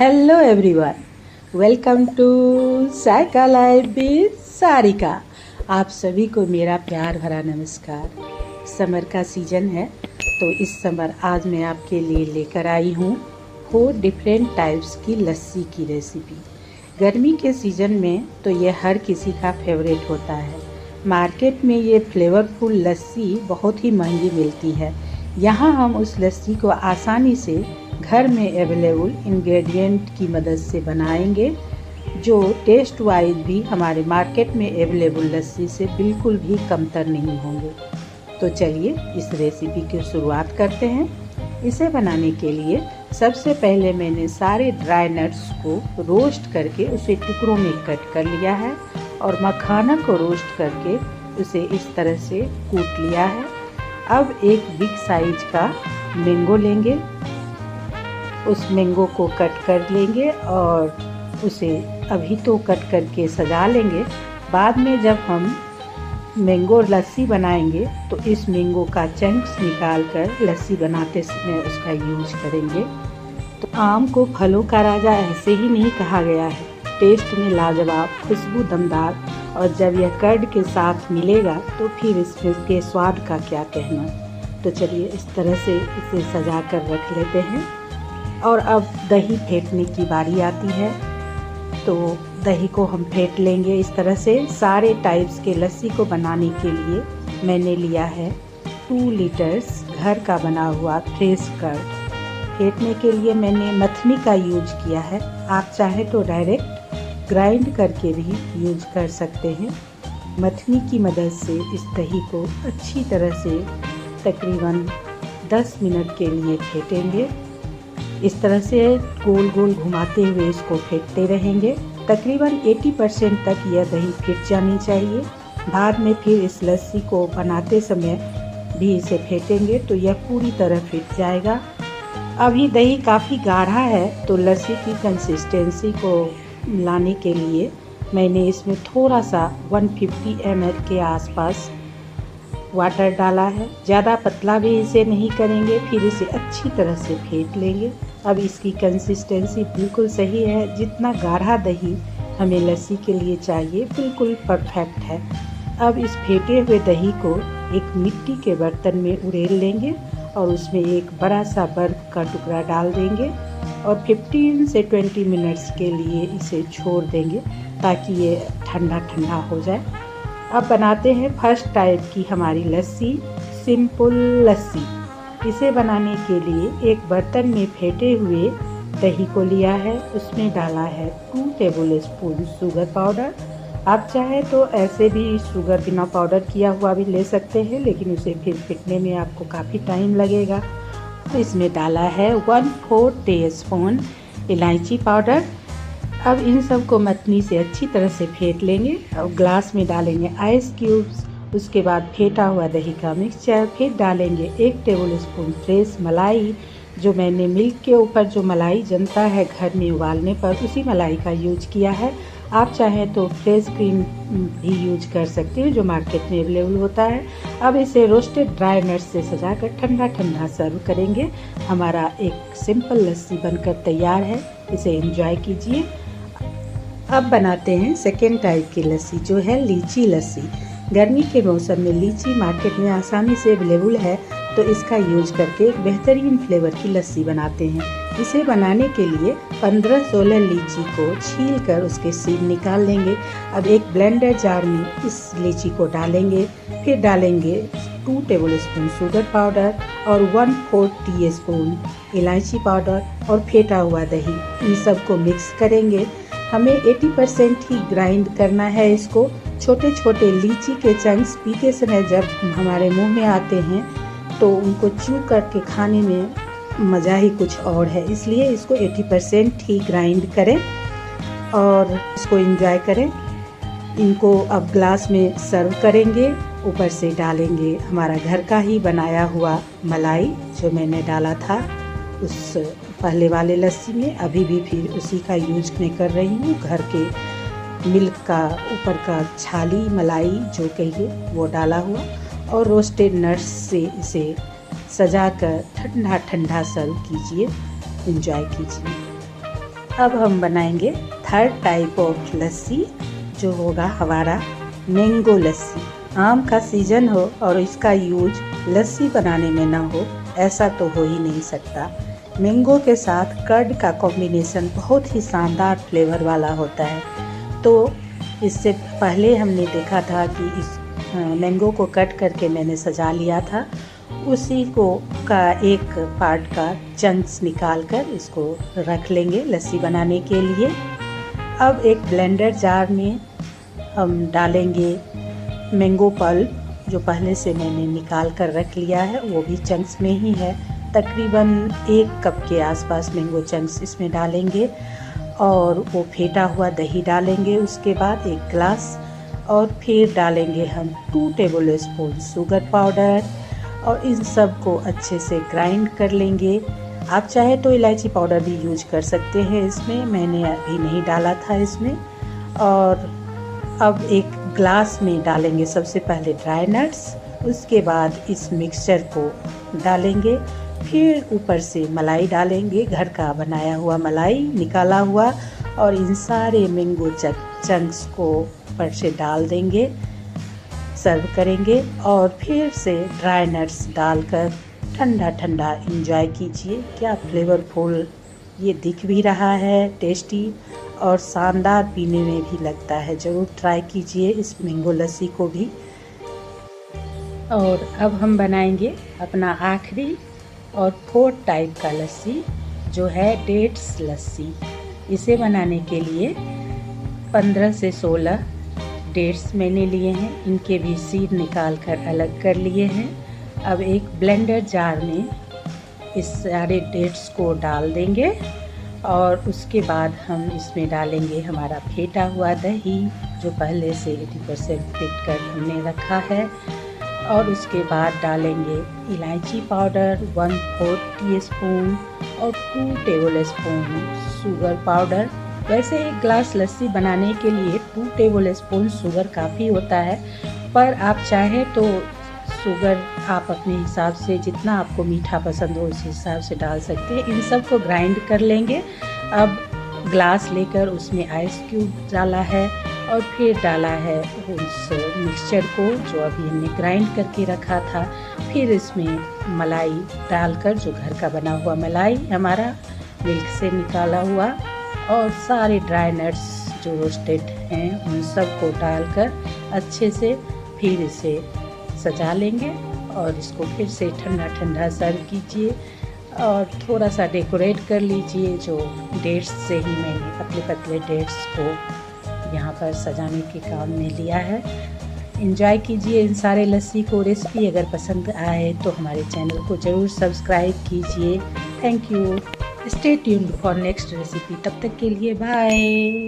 Hello everyone, welcome to साइका life with Sarika. आप सभी को मेरा प्यार भरा नमस्कार। समर का सीज़न है तो इस समर आज मैं आपके लिए लेकर आई हूँ 4 डिफरेंट टाइप्स की लस्सी की रेसिपी। गर्मी के सीज़न में तो ये हर किसी का फेवरेट होता है। मार्केट में ये फ्लेवरफुल लस्सी बहुत ही महंगी मिलती है। यहाँ हम उस लस्सी को आसानी से घर में अवेलेबल इंग्रेडिएंट की मदद से बनाएंगे, जो टेस्ट वाइज भी हमारे मार्केट में अवेलेबल लस्सी से बिल्कुल भी कमतर नहीं होंगे। तो चलिए इस रेसिपी की शुरुआत करते हैं। इसे बनाने के लिए सबसे पहले मैंने सारे ड्राई नट्स को रोस्ट करके उसे टुकड़ों में कट कर लिया है और मखाना को रोस्ट करके उसे इस तरह से कूट लिया है। अब एक बिग साइज का मैंगो लेंगे, उस मैंगो को कट कर लेंगे और उसे अभी तो कट करके सजा लेंगे। बाद में जब हम मैंगो लस्सी बनाएंगे तो इस मैंगो का चंक्स निकाल कर लस्सी बनाते समय उसका यूज करेंगे। तो आम को फलों का राजा ऐसे ही नहीं कहा गया है। टेस्ट में लाजवाब, खुशबू दमदार, और जब यह कर्ड के साथ मिलेगा तो फिर इसके स्वाद का क्या कहना। तो चलिए इस तरह से इसे सजा कर रख लेते हैं। और अब दही फेंटने की बारी आती है, तो दही को हम फेंट लेंगे इस तरह से। सारे टाइप्स के लस्सी को बनाने के लिए मैंने लिया है 2 लीटर्स घर का बना हुआ फ्रेश कर्ड। फेंटने के लिए मैंने मथनी का यूज किया है। आप चाहे तो डायरेक्ट ग्राइंड करके भी यूज कर सकते हैं। मथनी की मदद से इस दही को अच्छी तरह से तकरीबन 10 मिनट के लिए फेंटेंगे। इस तरह से गोल गोल घुमाते हुए इसको फेंटते रहेंगे। तकरीबन 80% तक यह दही फिट जानी चाहिए। बाद में फिर इस लस्सी को बनाते समय भी इसे फेंटेंगे तो यह पूरी तरह फिट जाएगा। अभी दही काफ़ी गाढ़ा है तो लस्सी की कंसिस्टेंसी को लाने के लिए मैंने इसमें थोड़ा सा 150 ml के आसपास वाटर डाला है। ज़्यादा पतला भी इसे नहीं करेंगे। फिर इसे अच्छी तरह से फेंट लेंगे। अब इसकी कंसिस्टेंसी बिल्कुल सही है। जितना गाढ़ा दही हमें लस्सी के लिए चाहिए बिल्कुल परफेक्ट है। अब इस फेंटे हुए दही को एक मिट्टी के बर्तन में उड़ेल लेंगे और उसमें एक बड़ा सा बर्फ का टुकड़ा डाल देंगे और 15 से 20 मिनट्स के लिए इसे छोड़ देंगे ताकि ये ठंडा ठंडा हो जाए। अब बनाते हैं फर्स्ट टाइप की हमारी लस्सी, सिंपल लस्सी। इसे बनाने के लिए एक बर्तन में फेंटे हुए दही को लिया है। उसमें डाला है 2 टेबल स्पून शुगर पाउडर। आप चाहे तो ऐसे भी शुगर बिना पाउडर किया हुआ भी ले सकते हैं, लेकिन उसे फिर फेंटने में आपको काफ़ी टाइम लगेगा। इसमें डाला है 1/4 टीस्पून इलायची पाउडर। अब इन सब को मथनी से अच्छी तरह से फेंट लेंगे। अब ग्लास में डालेंगे आइस क्यूब्स। उसके बाद फेंटा हुआ दही का मिक्सचर। फिर डालेंगे 1 टेबल स्पून फ्रेश मलाई, जो मैंने मिल्क के ऊपर जो मलाई जनता है घर में उबालने पर उसी मलाई का यूज किया है। आप चाहें तो फ्रेश क्रीम भी यूज कर सकते हो जो मार्केट में अवेलेबल होता है। अब इसे रोस्टेड ड्राई नट्स से सजाकर ठंडा ठंडा सर्व करेंगे। हमारा एक सिंपल लस्सी बनकर तैयार है। इसे एंजॉय कीजिए। अब बनाते हैं सेकेंड टाइप की लस्सी, जो है लीची लस्सी। गर्मी के मौसम में लीची मार्केट में आसानी से अवेलेबल है, तो इसका यूज करके एक बेहतरीन फ्लेवर की लस्सी बनाते हैं। इसे बनाने के लिए 15-16 लीची को छील कर उसके सीड निकाल लेंगे। अब एक ब्लेंडर जार में इस लीची को डालेंगे। फिर डालेंगे 2 टेबल स्पून शुगर पाउडर और 1/4 टीस्पून इलायची पाउडर और फेंटा हुआ दही। इन सब को मिक्स करेंगे। हमें 80% ही ग्राइंड करना है इसको। छोटे छोटे लीची के चंक्स पीते समय जब हमारे मुंह में आते हैं तो उनको च्यू करके खाने में मज़ा ही कुछ और है। इसलिए इसको 80% ही ग्राइंड करें और इसको एंजॉय करें। इनको अब ग्लास में सर्व करेंगे। ऊपर से डालेंगे हमारा घर का ही बनाया हुआ मलाई, जो मैंने डाला था उस पहले वाले लस्सी में। अभी भी फिर उसी का यूज मैं कर रही हूँ। घर के मिल्क का ऊपर का छाली मलाई जो कहिए वो डाला हुआ, और रोस्टेड नट्स से इसे सजाकर ठंडा ठंडा सर्व कीजिए, एंजॉय कीजिए। अब हम बनाएंगे थर्ड टाइप ऑफ लस्सी, जो होगा हमारा मैंगो लस्सी। आम का सीजन हो और इसका यूज लस्सी बनाने में ना हो, ऐसा तो हो ही नहीं सकता। मैंगो के साथ कर्ड का कॉम्बिनेशन बहुत ही शानदार फ्लेवर वाला होता है। तो इससे पहले हमने देखा था कि इस मैंगो को कट करके मैंने सजा लिया था, उसी को का एक पार्ट का चंक्स निकाल कर इसको रख लेंगे लस्सी बनाने के लिए। अब एक ब्लेंडर जार में हम डालेंगे मैंगो पल्प, जो पहले से मैंने निकाल कर रख लिया है, वो भी चंक्स में ही है। तकरीबन 1 कप के आसपास मैंगो चंक्स इसमें डालेंगे और वो फेंटा हुआ दही डालेंगे। उसके बाद 1 ग्लास और फिर डालेंगे हम 2 टेबल स्पून शुगर पाउडर और इन सब को अच्छे से ग्राइंड कर लेंगे। आप चाहे तो इलायची पाउडर भी यूज कर सकते हैं इसमें, मैंने अभी नहीं डाला था इसमें। और अब एक ग्लास में डालेंगे सबसे पहले ड्राई नट्स, उसके बाद इस मिक्सचर को डालेंगे, फिर ऊपर से मलाई डालेंगे, घर का बनाया हुआ मलाई निकाला हुआ, और इन सारे मैंगो चंक्स को ऊपर से डाल देंगे, सर्व करेंगे। और फिर से ड्राई नट्स डालकर ठंडा ठंडा एंजॉय कीजिए। क्या फ्लेवरफुल ये दिख भी रहा है, टेस्टी और शानदार पीने में भी लगता है। ज़रूर ट्राई कीजिए इस मैंगो लस्सी को भी। और अब हम बनाएंगे अपना आखिरी और फोर्थ टाइप का लस्सी, जो है डेट्स लस्सी। इसे बनाने के लिए 15 से 16 डेट्स मैंने लिए हैं, इनके भी सीड निकाल कर अलग कर लिए हैं। अब एक ब्लेंडर जार में इस सारे डेट्स को डाल देंगे और उसके बाद हम इसमें डालेंगे हमारा फेंटा हुआ दही, जो पहले से 80% फेंट कर हमने रखा है। और उसके बाद डालेंगे इलायची पाउडर 1/4 टीस्पून और 2 टेबल स्पून शुगर पाउडर। वैसे 1 ग्लास लस्सी बनाने के लिए 2 टेबल स्पून शुगर काफ़ी होता है, पर आप चाहें तो शुगर आप अपने हिसाब से, जितना आपको मीठा पसंद हो उस हिसाब से डाल सकते हैं। इन सब को ग्राइंड कर लेंगे। अब ग्लास लेकर उसमें आइस क्यूब डाला है और फिर डाला है उस मिक्सचर को जो अभी हमने ग्राइंड करके रखा था। फिर इसमें मलाई डालकर, जो घर का बना हुआ मलाई हमारा मिल्क से निकाला हुआ, और सारे ड्राई नट्स जो रोस्टेड हैं उन सब को डालकर अच्छे से फिर इसे सजा लेंगे और इसको फिर से ठंडा ठंडा सर्व कीजिए। और थोड़ा सा डेकोरेट कर लीजिए, जो डेट्स से ही मैंने पतले पतले डेट्स को यहाँ पर सजाने के काम में लिया है। एंजॉय कीजिए इन सारे लस्सी को। रेसिपी अगर पसंद आए तो हमारे चैनल को ज़रूर सब्सक्राइब कीजिए। Thank you. Stay tuned for next recipe. तब तक के लिए बाय।